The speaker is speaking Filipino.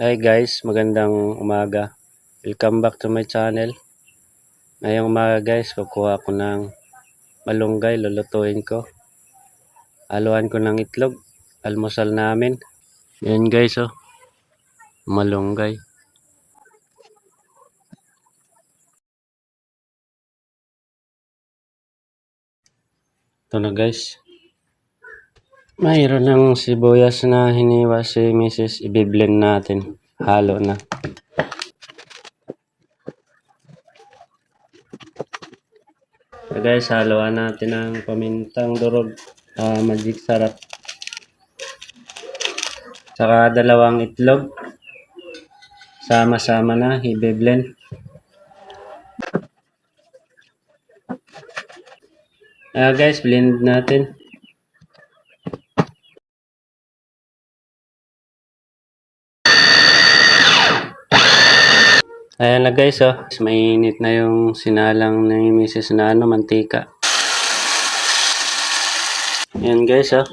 Hi guys, magandang umaga. Welcome back to my channel. Ngayong umaga guys, kukuha ko ng malunggay, lulutuin ko. Haluan ko ng itlog, almusal namin. Yan guys oh, malunggay. Ito na guys. Mayroon ng sibuyas na hiniwa si Mrs. Ibiblend natin. Halo na. So guys, haluan natin ng pamintang durog, magic sarap. Saka dalawang itlog. Sama-sama na, i-blend. Guys, blend natin. Ayan na guys, oh. Mainit na yung sinalang ni Mrs. na mantika. Ayan guys, oh.